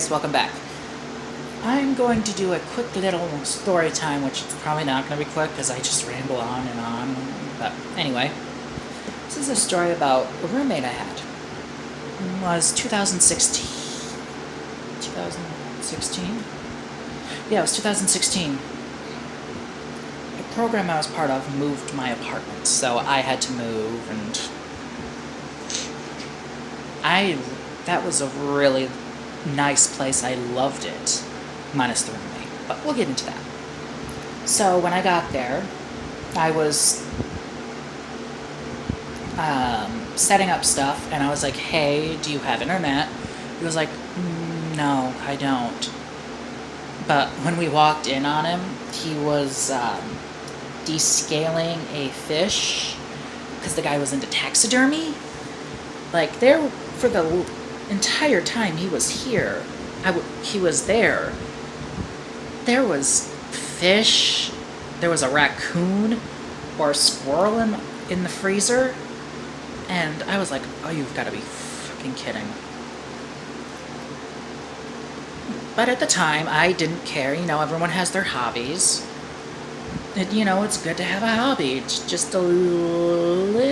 guys, welcome back. I'm going to do a quick little story time, which is probably not going to be quick because I just ramble on and on. But anyway, this is a story about a roommate I had. It was 2016. 2016? Yeah, it was 2016. The program I was part of moved my apartment, so I had to move, and that was a really nice place. I loved it, minus the roommate, but we'll get into that. So when I got there, I was setting up stuff, and I was like, hey, do you have internet? He was like, no, I don't. But when we walked in on him, he was descaling a fish, because the guy was into taxidermy. Like, there, for the entire time he was here, he was there. There was fish, there was a raccoon or a squirrel in the freezer, and I was like, oh, you've got to be fucking kidding. But at the time, I didn't care. You know, everyone has their hobbies. And, you know, it's good to have a hobby. It's just a little...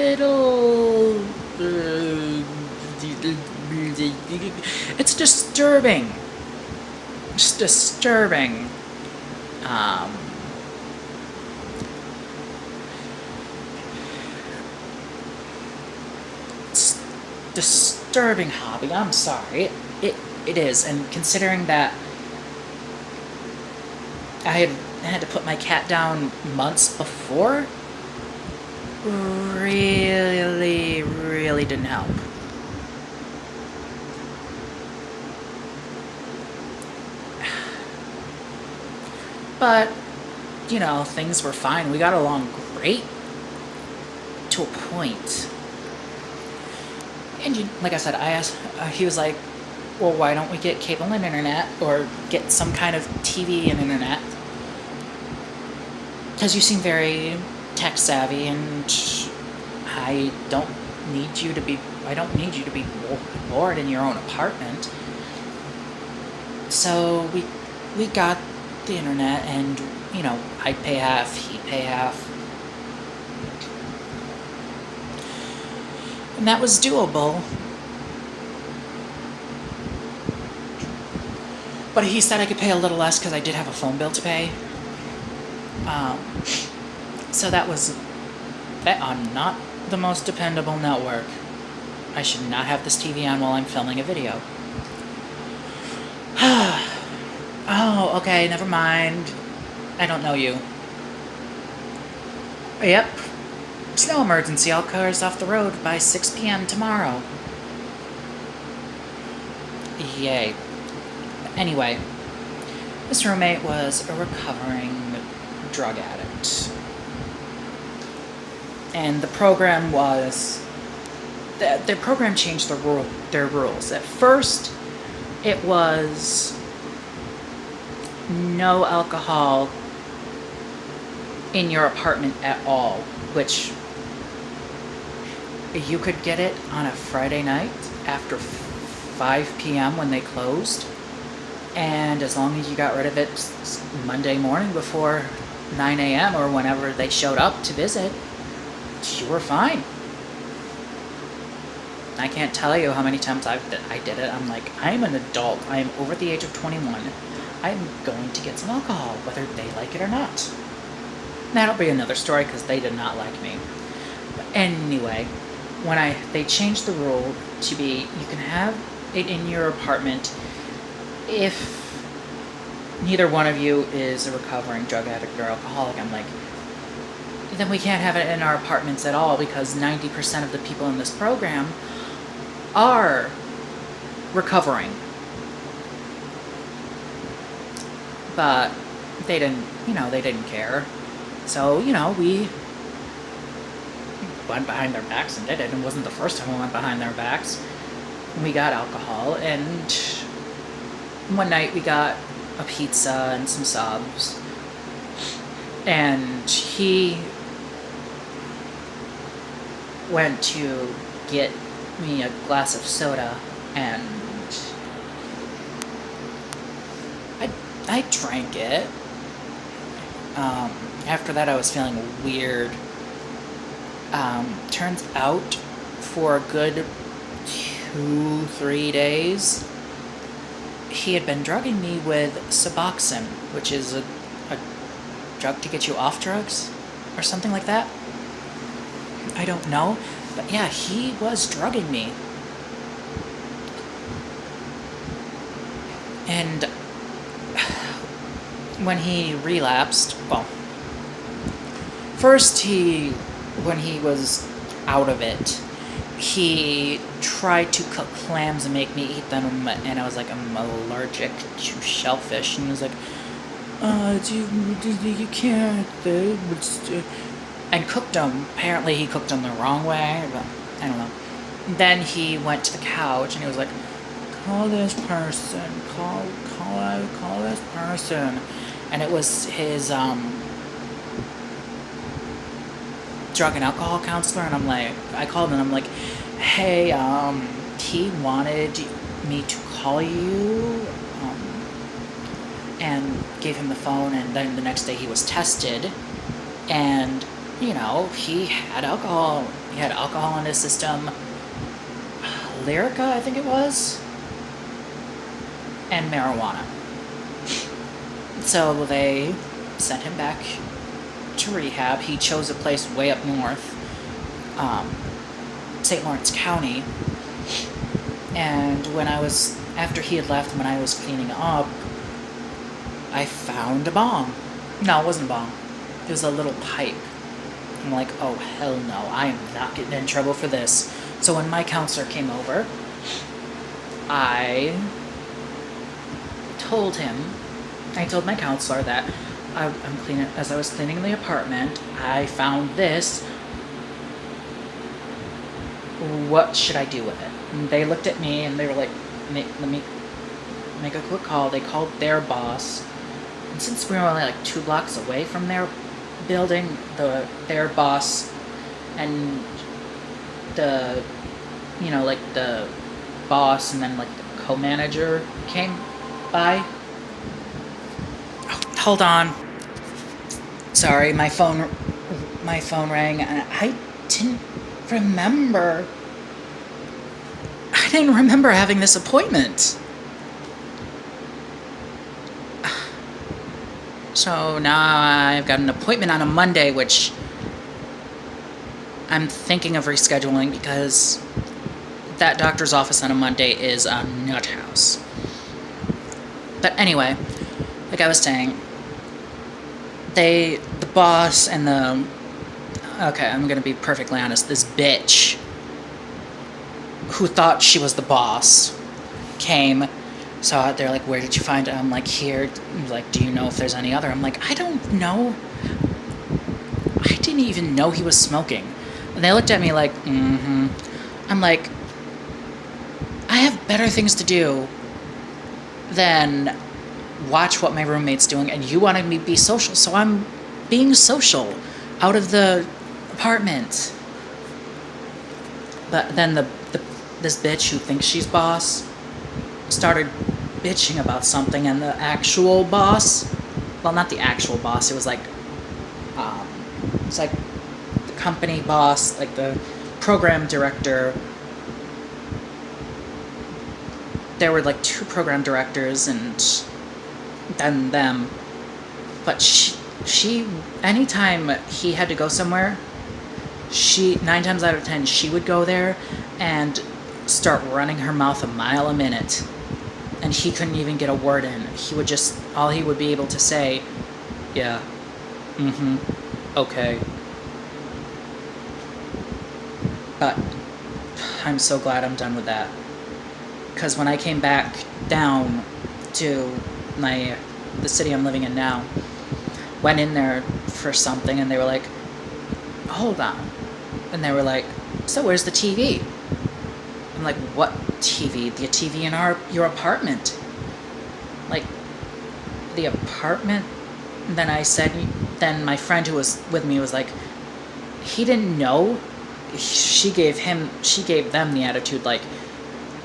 it's disturbing. It's disturbing. It's disturbing hobby. I'm sorry. It is, and considering that I had to put my cat down months before, really didn't help. But, you know, things were fine. We got along great to a point. And like I said, I asked, he was like, well, why don't we get cable and internet, or get some kind of TV and internet? Because you seem very tech savvy, and I don't need you to be bored in your own apartment. So we got the internet, and, you know, I'd pay half, he'd pay half. And that was doable. But he said I could pay a little less because I did have a phone bill to pay. So that was on not the most dependable network. I should not have this TV on while I'm filming a video. Oh, okay, never mind. I don't know you. Yep. Snow emergency, all cars off the road by 6 p.m. tomorrow. Yay. Anyway, this roommate was a recovering drug addict. And the program was... The program changed their rules. At first, it was no alcohol in your apartment at all, which you could get it on a Friday night after 5 p.m. when they closed. And as long as you got rid of it Monday morning before 9 a.m. or whenever they showed up to visit, you were fine. I can't tell you how many times I did it. I'm like, I'm an adult. I am over the age of 21. I'm going to get some alcohol, whether they like it or not. That'll be another story, because they did not like me. But anyway, when they changed the rule to be, you can have it in your apartment if neither one of you is a recovering drug addict or alcoholic. I'm like, then we can't have it in our apartments at all, because 90% of the people in this program are recovering. But they didn't care. So, you know, we went behind their backs and did it. It wasn't the first time we went behind their backs. We got alcohol, and one night we got a pizza and some subs, and he went to get me a glass of soda, and I drank it. After that, I was feeling weird. Turns out, for a good 2-3 days, he had been drugging me with Suboxone, which is a drug to get you off drugs, or something like that. I don't know, but yeah, he was drugging me. And when he relapsed, well, first when he was out of it, he tried to cook clams and make me eat them, and I was like, I'm allergic to shellfish, and he was like, you can't, and cooked them. Apparently he cooked them the wrong way, but I don't know. Then he went to the couch, and he was like, call this person, call this person, and it was his, drug and alcohol counselor, and I'm like, I called and I'm like, hey, he wanted me to call you, and gave him the phone, and then the next day he was tested, and, you know, he had alcohol in his system, Lyrica, I think it was, and marijuana. So they sent him back to rehab. He chose a place way up north, St. Lawrence County, and after he had left, when I was cleaning up, I found a bong. No, it wasn't a bong. It was a little pipe. I'm like, oh, hell no, I am not getting in trouble for this. So when my counselor came over, I told my counselor that as I was cleaning the apartment, I found this. What should I do with it? And they looked at me and they were like, let me make a quick call. They called their boss. And since we were only like 2 blocks away from their building, their boss and the boss and then like the co-manager came by. Oh, hold on. Sorry, my phone rang and I didn't remember having this appointment. So now I've got an appointment on a Monday, which I'm thinking of rescheduling because that doctor's office on a Monday is a nut house. But anyway, like I was saying, the boss and okay, I'm gonna be perfectly honest, this bitch who thought she was the boss came, saw it, they're like, where did you find it? I'm like, here. Like, do you know if there's any other? I'm like, I don't know. I didn't even know he was smoking. And they looked at me like, mm-hmm. I'm like, I have better things to do than watch what my roommate's doing, and you wanted me to be social, so I'm being social out of the apartment. But then this bitch who thinks she's boss started bitching about something, and the actual boss, well, not the actual boss, it was like the company boss, like the program director. There were like 2 program directors and then them, but she anytime he had to go somewhere, 9 times out of 10 she would go there and start running her mouth a mile a minute, and he couldn't even get a word in. All he would be able to say, yeah, mm-hmm, okay. But I'm so glad I'm done with that, because when I came back down to the city I'm living in now, went in there for something, and they were like, hold on, and they were like, so where's the TV? I'm like, what TV? The TV in your apartment. Like, the apartment? And then I said, then my friend who was with me was like, he didn't know. She gave them the attitude, like,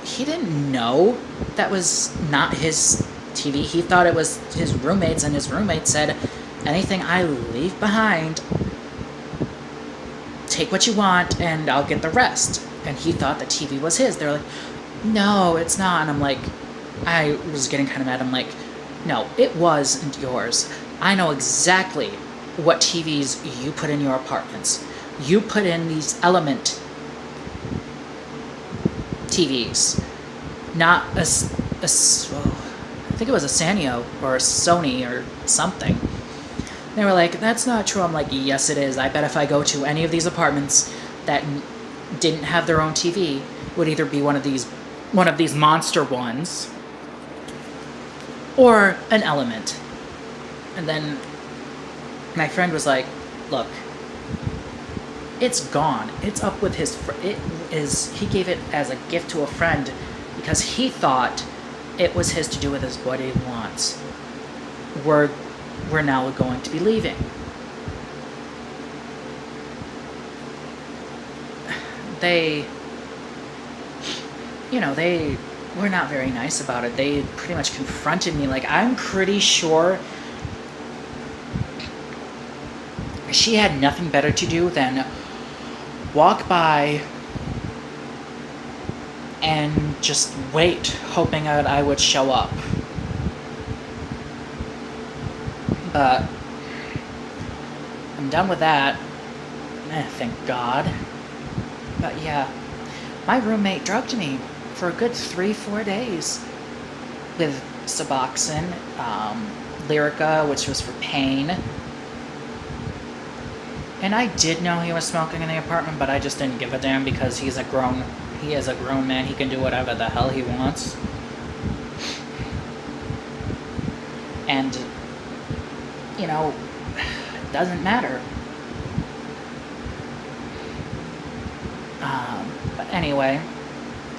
he didn't know that was not his TV. He thought it was his roommates, and his roommate said, anything I leave behind, take what you want, and I'll get the rest. And he thought the TV was his. They're like, no, it's not. And I'm like, I was getting kind of mad. I'm like, no, it wasn't yours. I know exactly what TVs you put in your apartments. You put in these Element TVs, not I think it was a Sanyo or a Sony or something. They were like, that's not true. I'm like, yes, it is. I bet if I go to any of these apartments that didn't have their own TV, it would either be one of these monster ones or an Element. And then my friend was like, look, it's gone. It's up with his he gave it as a gift to a friend because he thought it was his to do with what he wants. We're now going to be leaving. They were not very nice about it. They pretty much confronted me. Like, I'm pretty sure she had nothing better to do than walk by and just wait, hoping that I would show up. But I'm done with that. Thank God. But yeah, my roommate drugged me for a good 3-4 days with Suboxone, Lyrica, which was for pain. And I did know he was smoking in the apartment, but I just didn't give a damn because he is a grown man. He can do whatever the hell he wants. And, it doesn't matter. But anyway,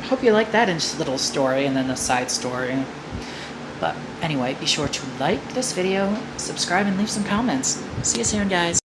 hope you liked that little story and then the side story. But anyway, be sure to like this video, subscribe, and leave some comments. See you soon, guys.